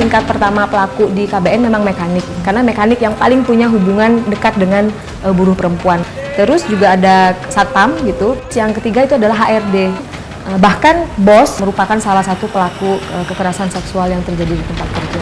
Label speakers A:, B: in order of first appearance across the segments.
A: tingkat pertama pelaku di KBN memang mekanik, karena mekanik yang paling punya hubungan dekat dengan buruh perempuan. Terus juga ada satpam gitu. Yang ketiga itu adalah HRD. Bahkan bos merupakan salah satu pelaku kekerasan seksual yang terjadi di tempat kerja.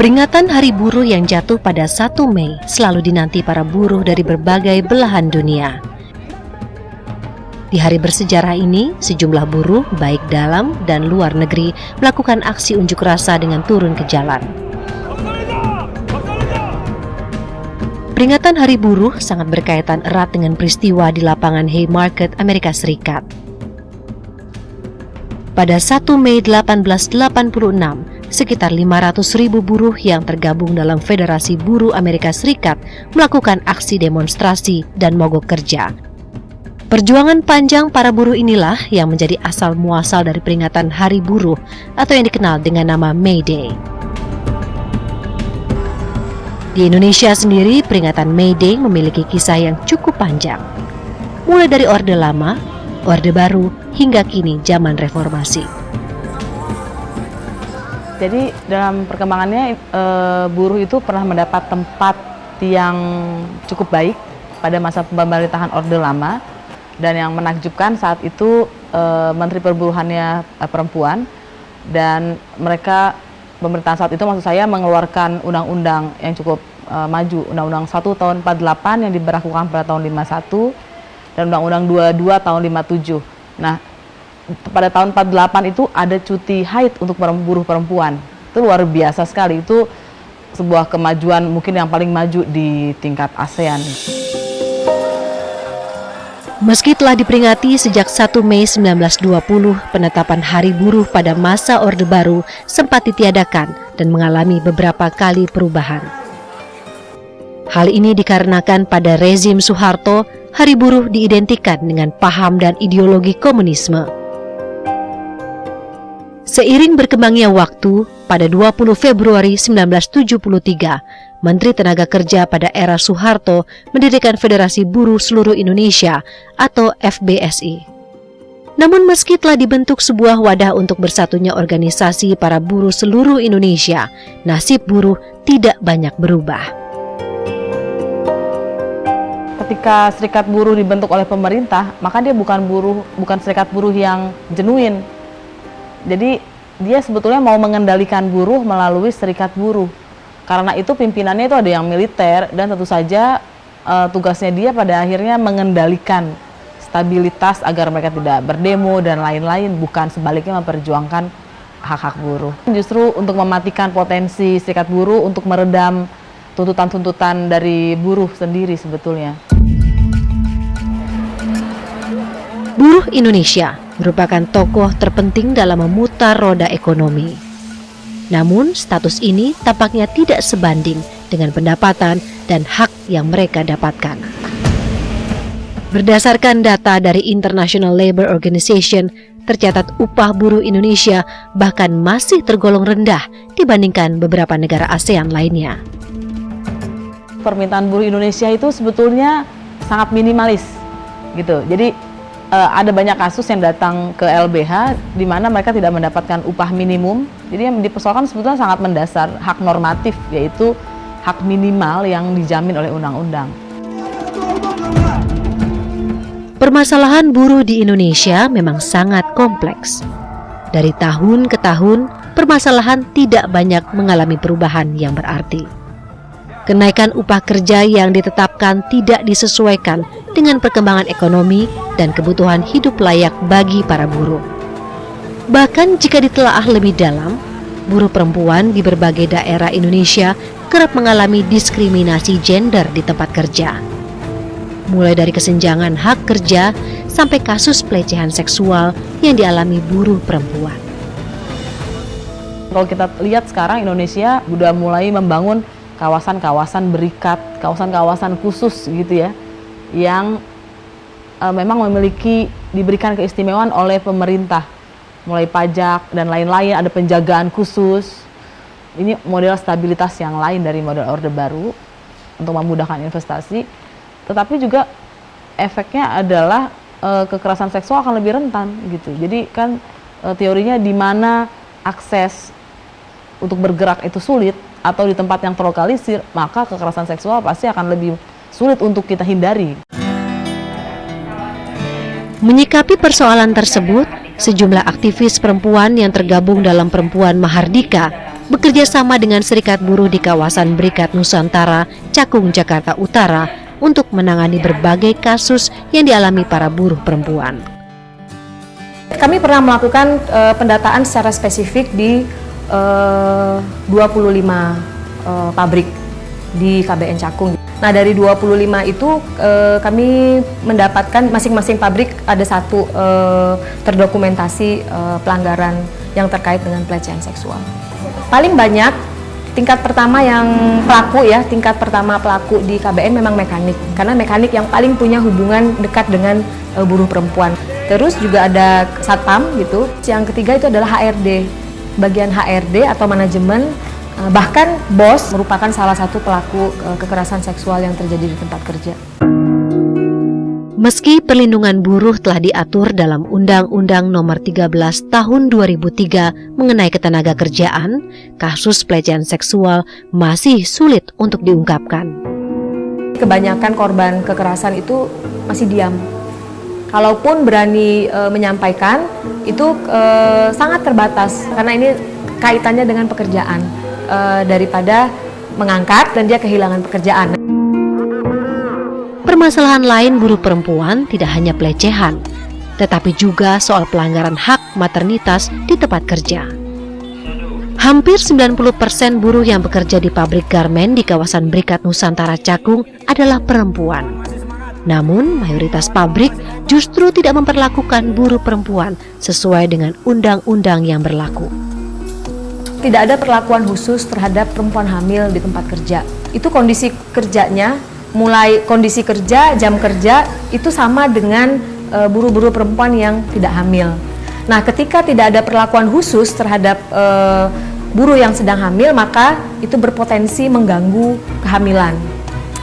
B: Peringatan Hari Buruh yang jatuh pada 1 Mei selalu dinanti para buruh dari berbagai belahan dunia. Di hari bersejarah ini, sejumlah buruh baik dalam dan luar negeri melakukan aksi unjuk rasa dengan turun ke jalan. Peringatan Hari Buruh sangat berkaitan erat dengan peristiwa di lapangan Haymarket, Amerika Serikat. Pada 1 Mei 1886, sekitar 500.000 buruh yang tergabung dalam Federasi Buruh Amerika Serikat melakukan aksi demonstrasi dan mogok kerja. Perjuangan panjang para buruh inilah yang menjadi asal muasal dari peringatan Hari Buruh atau yang dikenal dengan nama May Day. Di Indonesia sendiri, peringatan May Day memiliki kisah yang cukup panjang. Mulai dari Orde Lama, Orde Baru, hingga kini zaman Reformasi.
C: Jadi dalam perkembangannya buruh itu pernah mendapat tempat yang cukup baik pada masa pemerintahan Orde Lama, dan yang menakjubkan saat itu Menteri Perburuhannya perempuan, dan mereka pemerintahan saat itu maksud saya mengeluarkan undang-undang yang cukup maju, Undang-Undang 1 tahun 48 yang diberlakukan pada tahun 51 dan Undang-Undang 22 tahun 57. Nah, pada tahun 48 itu ada cuti haid untuk buruh perempuan. Itu luar biasa sekali. Itu sebuah kemajuan mungkin yang paling maju di tingkat ASEAN.
B: Meski telah diperingati sejak 1 Mei 1920, penetapan Hari Buruh pada masa Orde Baru sempat ditiadakan dan mengalami beberapa kali perubahan. Hal ini dikarenakan pada rezim Soeharto, Hari Buruh diidentikan dengan paham dan ideologi komunisme. Seiring berkembangnya waktu, pada 20 Februari 1973, Menteri Tenaga Kerja pada era Soeharto mendirikan Federasi Buruh Seluruh Indonesia atau FBSI. Namun meski telah dibentuk sebuah wadah untuk bersatunya organisasi para buruh seluruh Indonesia, nasib buruh tidak banyak berubah.
C: Ketika serikat buruh dibentuk oleh pemerintah, maka dia bukan serikat buruh yang genuine. Jadi dia sebetulnya mau mengendalikan buruh melalui serikat buruh. Karena itu pimpinannya itu ada yang militer, dan tentu saja tugasnya dia pada akhirnya mengendalikan stabilitas agar mereka tidak berdemo dan lain-lain, bukan sebaliknya memperjuangkan hak-hak buruh. Justru untuk mematikan potensi serikat buruh untuk meredam tuntutan-tuntutan dari buruh sendiri sebetulnya.
B: Buruh Indonesia merupakan tokoh terpenting dalam memutar roda ekonomi. Namun, status ini tampaknya tidak sebanding dengan pendapatan dan hak yang mereka dapatkan. Berdasarkan data dari International Labour Organization, tercatat upah buruh Indonesia bahkan masih tergolong rendah dibandingkan beberapa negara ASEAN lainnya.
C: Permintaan buruh Indonesia itu sebetulnya sangat minimalis, gitu. Jadi ada banyak kasus yang datang ke LBH di mana mereka tidak mendapatkan upah minimum. Jadi yang dipersoalkan sebetulnya sangat mendasar, hak normatif, yaitu hak minimal yang dijamin oleh undang-undang.
B: Permasalahan buruh di Indonesia memang sangat kompleks. Dari tahun ke tahun, permasalahan tidak banyak mengalami perubahan yang berarti. Kenaikan upah kerja yang ditetapkan tidak disesuaikan dengan perkembangan ekonomi dan kebutuhan hidup layak bagi para buruh. Bahkan jika ditelaah lebih dalam, buruh perempuan di berbagai daerah Indonesia kerap mengalami diskriminasi gender di tempat kerja. Mulai dari kesenjangan hak kerja sampai kasus pelecehan seksual yang dialami buruh perempuan.
C: Kalau kita lihat sekarang Indonesia sudah mulai membangun kawasan-kawasan berikat, kawasan-kawasan khusus gitu ya, yang memang diberikan keistimewaan oleh pemerintah, mulai pajak dan lain-lain, ada penjagaan khusus. Ini model stabilitas yang lain dari model Orde Baru untuk memudahkan investasi, tetapi juga efeknya adalah kekerasan seksual akan lebih rentan gitu. Jadi kan teorinya di mana akses untuk bergerak itu sulit atau di tempat yang terlokalisir, maka kekerasan seksual pasti akan lebih sulit untuk kita hindari.
B: Menyikapi persoalan tersebut, sejumlah aktivis perempuan yang tergabung dalam Perempuan Mahardika bekerja sama dengan Serikat Buruh di kawasan Berikat Nusantara, Cakung, Jakarta Utara untuk menangani berbagai kasus yang dialami para buruh perempuan.
A: Kami pernah melakukan pendataan secara spesifik di 25 pabrik di KBN Cakung. Nah, dari 25 itu kami mendapatkan masing-masing pabrik ada satu terdokumentasi pelanggaran yang terkait dengan pelecehan seksual. Paling banyak tingkat pertama yang tingkat pertama pelaku di KBN memang mekanik, karena mekanik yang paling punya hubungan dekat dengan buruh perempuan. Terus juga ada satpam gitu. Yang ketiga itu adalah HRD, bagian HRD atau manajemen. Bahkan bos merupakan salah satu pelaku kekerasan seksual yang terjadi di tempat kerja.
B: Meski perlindungan buruh telah diatur dalam Undang-Undang Nomor 13 Tahun 2003 mengenai ketenagakerjaan, kasus pelecehan seksual masih sulit untuk diungkapkan.
A: Kebanyakan korban kekerasan itu masih diam. Kalaupun berani menyampaikan, itu sangat terbatas karena ini kaitannya dengan pekerjaan. Daripada mengangkat dan dia kehilangan pekerjaan.
B: Permasalahan lain buruh perempuan tidak hanya pelecehan, tetapi juga soal pelanggaran hak maternitas di tempat kerja. Hampir 90% buruh yang bekerja di pabrik garmen di kawasan Berikat Nusantara Cakung adalah perempuan. Namun, mayoritas pabrik justru tidak memperlakukan buruh perempuan sesuai dengan undang-undang yang berlaku.
A: Tidak ada perlakuan khusus terhadap perempuan hamil di tempat kerja. Itu kondisi kerjanya, mulai kondisi kerja, jam kerja, itu sama dengan buruh-buruh perempuan yang tidak hamil. Nah, ketika tidak ada perlakuan khusus terhadap buruh yang sedang hamil, maka itu berpotensi mengganggu kehamilan.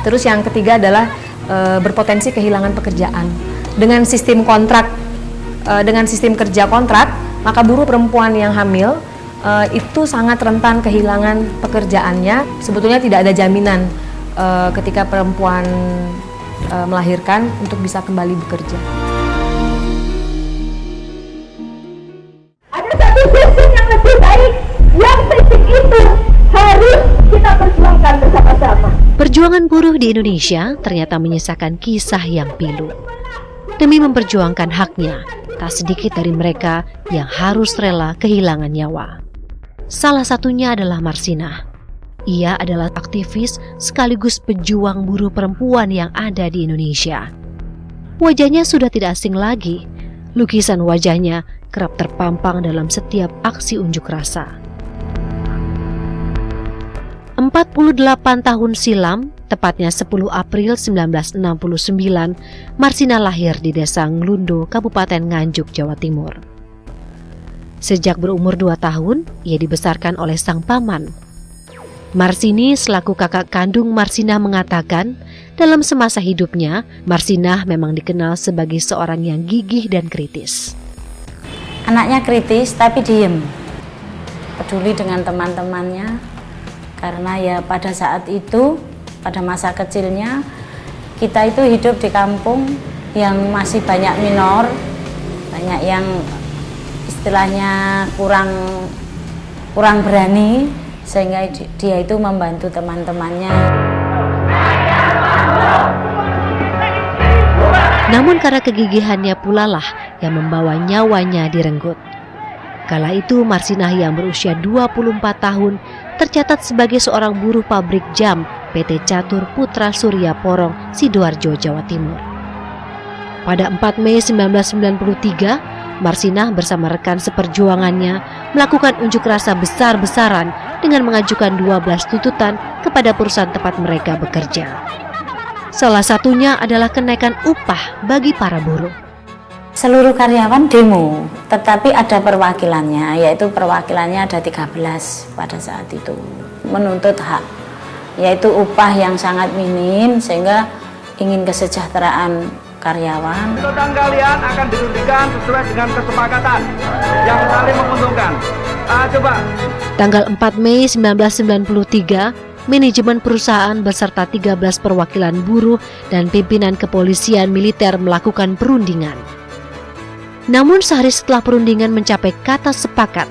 A: Terus yang ketiga adalah berpotensi kehilangan pekerjaan. Dengan sistem kontrak, dengan sistem kerja kontrak, maka buruh perempuan yang hamil itu sangat rentan kehilangan pekerjaannya. Sebetulnya tidak ada jaminan ketika perempuan melahirkan untuk bisa kembali bekerja.
D: Ada satu sistem yang lebih baik, yang sistem itu harus kita perjuangkan bersama-sama.
B: Perjuangan buruh di Indonesia ternyata menyisakan kisah yang pilu. Demi memperjuangkan haknya, tak sedikit dari mereka yang harus rela kehilangan nyawa. Salah satunya adalah Marsinah. Ia adalah aktivis sekaligus pejuang buruh perempuan yang ada di Indonesia. Wajahnya sudah tidak asing lagi. Lukisan wajahnya kerap terpampang dalam setiap aksi unjuk rasa. 48 tahun silam, tepatnya 10 April 1969, Marsinah lahir di Desa Nglundo, Kabupaten Nganjuk, Jawa Timur. Sejak berumur 2 tahun, ia dibesarkan oleh sang paman. Marsini selaku kakak kandung Marsinah mengatakan, dalam semasa hidupnya, Marsinah memang dikenal sebagai seorang yang gigih dan kritis.
E: Anaknya kritis tapi diem, peduli dengan teman-temannya, karena ya pada saat itu, pada masa kecilnya, kita itu hidup di kampung yang masih banyak minor, banyak yang istilahnya kurang berani, sehingga dia itu membantu teman-temannya.
B: Namun karena kegigihannya pula lah yang membawa nyawanya direnggut. Kala itu Marsinah yang berusia 24 tahun tercatat sebagai seorang buruh pabrik jam PT Catur Putra Surya Porong, Sidoarjo, Jawa Timur. Pada 4 Mei 1993, Marsinah bersama rekan seperjuangannya melakukan unjuk rasa besar-besaran dengan mengajukan 12 tuntutan kepada perusahaan tempat mereka bekerja. Salah satunya adalah kenaikan upah bagi para buruh.
E: Seluruh karyawan demo, tetapi ada perwakilannya, yaitu perwakilannya ada 13 pada saat itu. Menuntut hak, yaitu upah yang sangat minim sehingga ingin kesejahteraan karyawan.
F: Tuntutan kalian akan dihentikan sesuai dengan kesepakatan yang saling menguntungkan. Coba.
B: Tanggal 4 Mei 1993, manajemen perusahaan beserta 13 perwakilan buruh dan pimpinan kepolisian militer melakukan perundingan. Namun sehari setelah perundingan mencapai kata sepakat,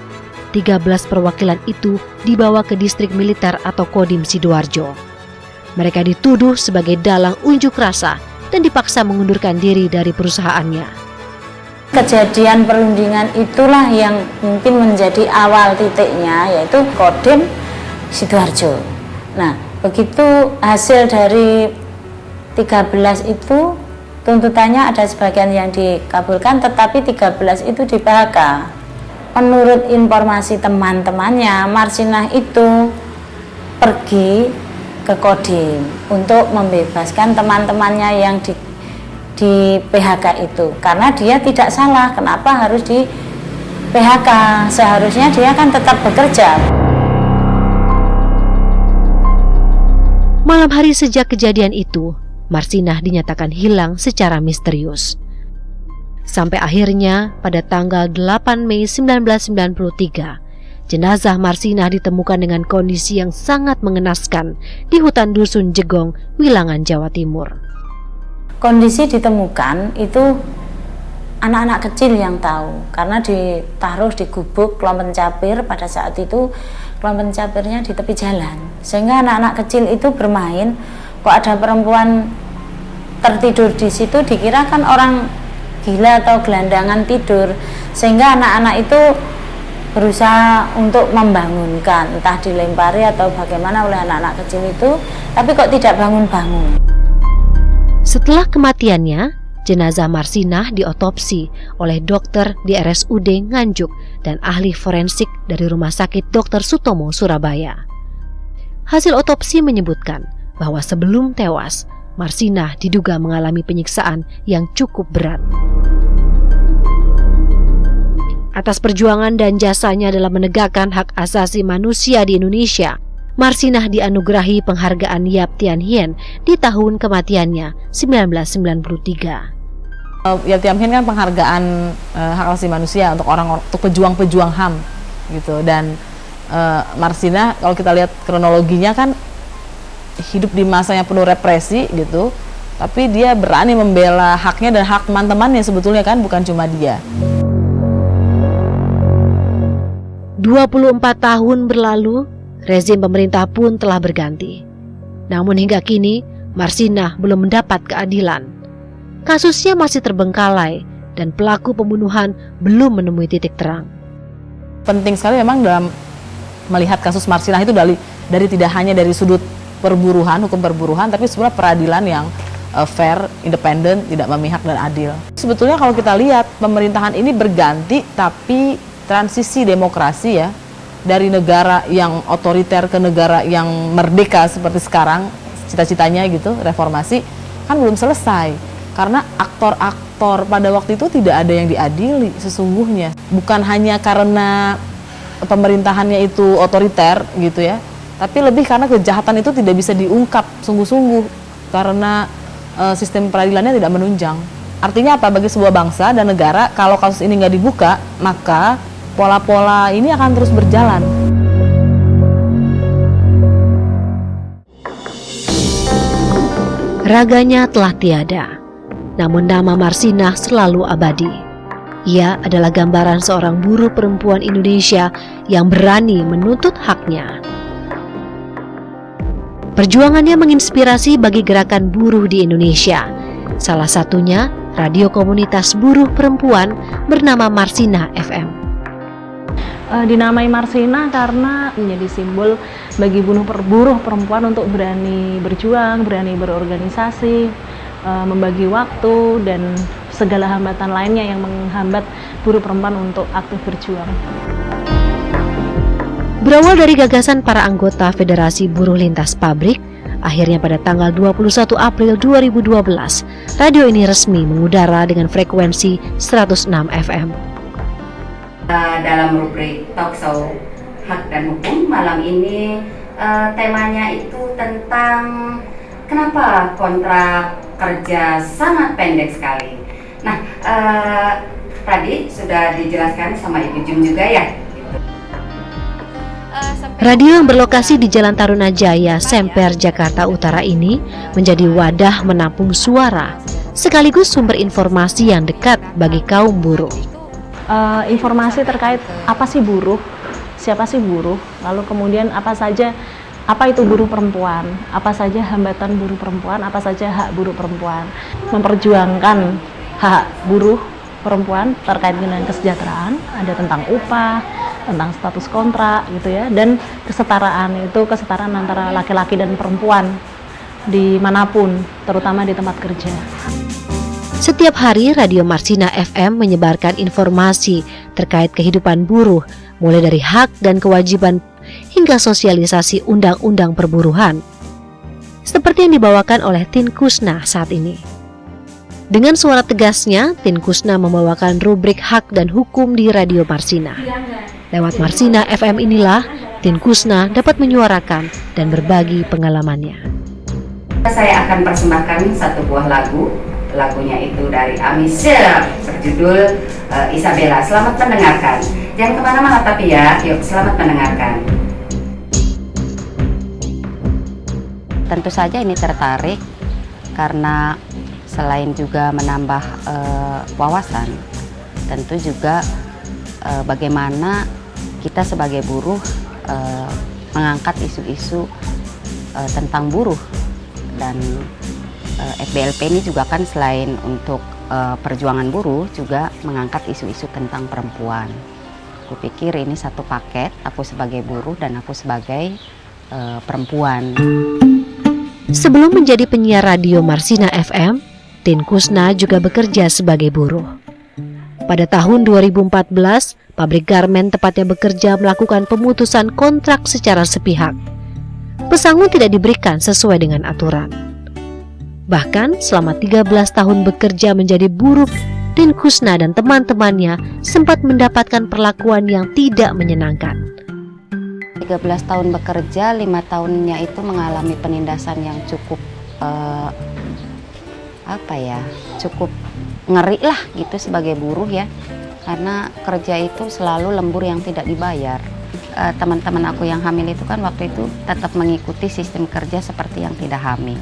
B: 13 perwakilan itu dibawa ke distrik militer atau Kodim Sidoarjo. Mereka dituduh sebagai dalang unjuk rasa dan dipaksa mengundurkan diri dari perusahaannya.
E: Kejadian perundingan itulah yang mungkin menjadi awal titiknya, yaitu Kodim Sidoarjo. Nah, begitu hasil dari 13 itu, tuntutannya ada sebagian yang dikabulkan, tetapi 13 itu di PHK. Menurut informasi teman-temannya, Marsinah itu pergi ke Kodim untuk membebaskan teman-temannya yang di PHK itu. Karena dia tidak salah, kenapa harus di PHK? Seharusnya dia kan tetap bekerja.
B: Malam hari sejak kejadian itu, Marsinah dinyatakan hilang secara misterius. Sampai akhirnya pada tanggal 8 Mei 1993, jenazah Marsinah ditemukan dengan kondisi yang sangat mengenaskan di hutan Dusun Jegong, Wilangan, Jawa Timur.
E: Kondisi ditemukan itu anak-anak kecil yang tahu, karena ditaruh di gubuk Klompen Capir. Pada saat itu Klompen Capirnya di tepi jalan, sehingga anak-anak kecil itu bermain. Kok ada perempuan tertidur di situ, dikira kan orang gila atau gelandangan tidur, sehingga anak-anak itu berusaha untuk membangunkan, entah dilempari atau bagaimana oleh anak-anak kecil itu, tapi kok tidak bangun-bangun.
B: Setelah kematiannya, jenazah Marsinah diotopsi oleh dokter di RSUD Nganjuk dan ahli forensik dari Rumah Sakit Dr. Sutomo, Surabaya. Hasil otopsi menyebutkan bahwa sebelum tewas, Marsinah diduga mengalami penyiksaan yang cukup berat. Atas perjuangan dan jasanya dalam menegakkan hak asasi manusia di Indonesia, Marsinah dianugerahi penghargaan Yap Tian Hien di tahun kematiannya 1993.
C: Yap Tian Hien kan penghargaan hak asasi manusia untuk untuk pejuang-pejuang HAM gitu, dan Marsinah kalau kita lihat kronologinya kan hidup di masa yang penuh represi gitu, tapi dia berani membela haknya dan hak teman-temannya sebetulnya kan, bukan cuma dia.
B: 24 tahun berlalu, rezim pemerintah pun telah berganti. Namun hingga kini, Marsinah belum mendapat keadilan. Kasusnya masih terbengkalai dan pelaku pembunuhan belum menemui titik terang.
C: Penting sekali memang dalam melihat kasus Marsinah itu dari tidak hanya dari sudut perburuhan, hukum perburuhan, tapi sebenarnya peradilan yang fair, independen, tidak memihak dan adil. Sebetulnya kalau kita lihat pemerintahan ini berganti, tapi transisi demokrasi ya, dari negara yang otoriter ke negara yang merdeka seperti sekarang, cita-citanya gitu, reformasi, kan belum selesai. Karena aktor-aktor pada waktu itu tidak ada yang diadili sesungguhnya. Bukan hanya karena pemerintahannya itu otoriter gitu ya, tapi lebih karena kejahatan itu tidak bisa diungkap sungguh-sungguh karena sistem peradilannya tidak menunjang. Artinya apa bagi sebuah bangsa dan negara, kalau kasus ini nggak dibuka, maka pola-pola ini akan terus berjalan.
B: Raganya telah tiada, namun nama Marsinah selalu abadi. Ia adalah gambaran seorang buruh perempuan Indonesia yang berani menuntut haknya. Perjuangannya menginspirasi bagi gerakan buruh di Indonesia. Salah satunya radio komunitas buruh perempuan bernama Marsinah FM.
G: Dinamai Marsinah karena menjadi simbol bagi buruh perempuan untuk berani berjuang, berani berorganisasi, membagi waktu dan segala hambatan lainnya yang menghambat buruh perempuan untuk aktif berjuang.
B: Berawal dari gagasan para anggota Federasi Buruh Lintas Pabrik, akhirnya pada tanggal 21 April 2012, radio ini resmi mengudara dengan frekuensi 106 FM.
H: Dalam rubrik talk show Hak dan Hukum malam ini temanya itu tentang kenapa kontrak kerja sangat pendek sekali. Nah, tadi sudah dijelaskan sama Ibu Jum juga ya.
B: Radio yang berlokasi di Jalan Tarunajaya, Semper, Jakarta Utara ini menjadi wadah menampung suara, sekaligus sumber informasi yang dekat bagi kaum buruh.
G: Informasi terkait apa sih buruh, siapa sih buruh, lalu kemudian apa itu buruh perempuan, apa saja hambatan buruh perempuan, apa saja hak buruh perempuan, memperjuangkan hak buruh perempuan terkait dengan kesejahteraan, ada tentang upah, tentang status kontrak gitu ya, dan kesetaraan, itu kesetaraan antara laki-laki dan perempuan dimanapun, terutama di tempat kerja.
B: Setiap hari Radio Marsina FM menyebarkan informasi terkait kehidupan buruh, mulai dari hak dan kewajiban hingga sosialisasi undang-undang perburuhan, seperti yang dibawakan oleh Tin Kusna saat ini. Dengan suara tegasnya, Tin Kusna membawakan rubrik Hak dan Hukum di Radio Marsina. Lewat Marsina FM inilah Tin Kusna dapat menyuarakan dan berbagi pengalamannya.
H: Saya akan persembahkan satu buah lagu. Lagunya itu dari Amisel, berjudul Isabella. Selamat mendengarkan. Jangan kemana-mana tapi ya, yuk selamat mendengarkan.
I: Tentu saja ini tertarik karena selain juga menambah wawasan, tentu juga bagaimana kita sebagai buruh mengangkat isu-isu tentang buruh. Dan FBLP ini juga kan selain untuk perjuangan buruh juga mengangkat isu-isu tentang perempuan. Aku pikir ini satu paket, aku sebagai buruh dan aku sebagai perempuan.
B: Sebelum menjadi penyiar radio Marsina FM, Tin Kusna juga bekerja sebagai buruh. Pada tahun 2014, pabrik garmen tepatnya bekerja melakukan pemutusan kontrak secara sepihak. Pesangon tidak diberikan sesuai dengan aturan. Bahkan selama 13 tahun bekerja menjadi buruh, Tin Kusna dan teman-temannya sempat mendapatkan perlakuan yang tidak menyenangkan.
I: 13 tahun bekerja, 5 tahunnya itu mengalami penindasan yang cukup cukup ngeri lah gitu sebagai buruh ya. Karena kerja itu selalu lembur yang tidak dibayar. Teman-teman aku yang hamil itu kan waktu itu tetap mengikuti sistem kerja seperti yang tidak hamil.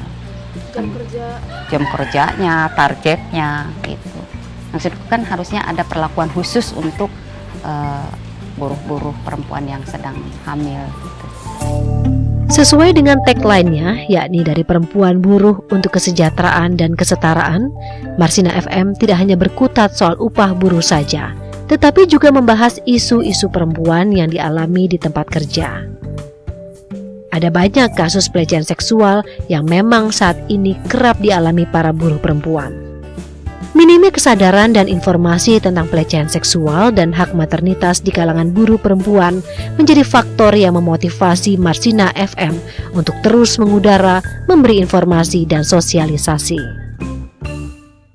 I: Jam kerjanya, targetnya gitu. Maksudku kan harusnya ada perlakuan khusus untuk buruh-buruh perempuan yang sedang hamil gitu.
B: Sesuai dengan tagline-nya, yakni dari perempuan buruh untuk kesejahteraan dan kesetaraan, Marsina FM tidak hanya berkutat soal upah buruh saja, tetapi juga membahas isu-isu perempuan yang dialami di tempat kerja. Ada banyak kasus pelecehan seksual yang memang saat ini kerap dialami para buruh perempuan. Minimnya kesadaran dan informasi tentang pelecehan seksual dan hak maternitas di kalangan buruh perempuan menjadi faktor yang memotivasi Marsina FM untuk terus mengudara, memberi informasi dan sosialisasi.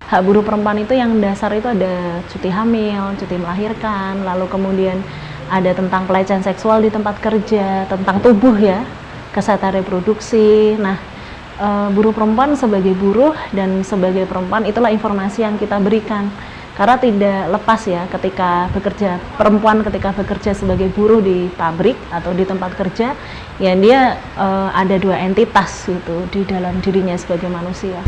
G: Hak buruh perempuan itu yang dasar itu ada cuti hamil, cuti melahirkan, lalu kemudian ada tentang pelecehan seksual di tempat kerja, tentang tubuh ya, kesehatan reproduksi. Nah, buruh perempuan sebagai buruh dan sebagai perempuan itulah informasi yang kita berikan. Karena tidak lepas ya ketika bekerja sebagai buruh di pabrik atau di tempat kerja, ya dia ada dua entitas gitu di dalam dirinya sebagai manusia.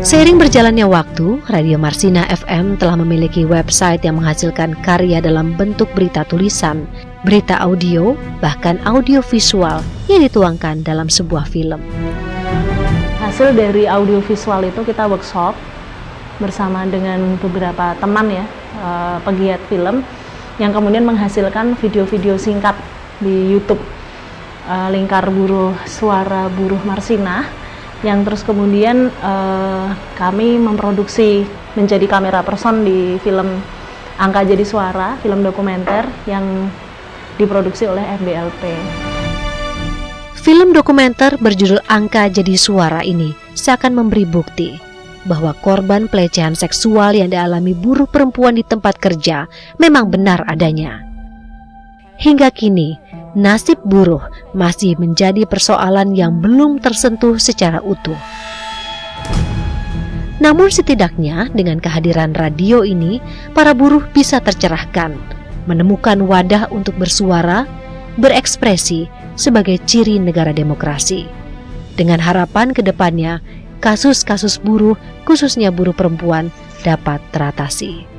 B: Seiring berjalannya waktu, Radio Marsina FM telah memiliki website yang menghasilkan karya dalam bentuk berita tulisan, berita audio, bahkan audio visual yang dituangkan dalam sebuah film.
G: Hasil dari audio visual itu kita workshop bersama dengan beberapa teman ya, pegiat film, yang kemudian menghasilkan video-video singkat di YouTube Lingkar Buruh Suara Buruh Marsina. yang terus kemudian kami memproduksi menjadi kamera person di film Angka Jadi Suara, film dokumenter yang diproduksi oleh FBLP.
B: Film dokumenter berjudul Angka Jadi Suara ini seakan memberi bukti bahwa korban pelecehan seksual yang dialami buruh perempuan di tempat kerja memang benar adanya. Hingga kini, nasib buruh masih menjadi persoalan yang belum tersentuh secara utuh. Namun setidaknya dengan kehadiran radio ini, para buruh bisa tercerahkan, menemukan wadah untuk bersuara, berekspresi sebagai ciri negara demokrasi. Dengan harapan ke depannya, kasus-kasus buruh, khususnya buruh perempuan, dapat teratasi.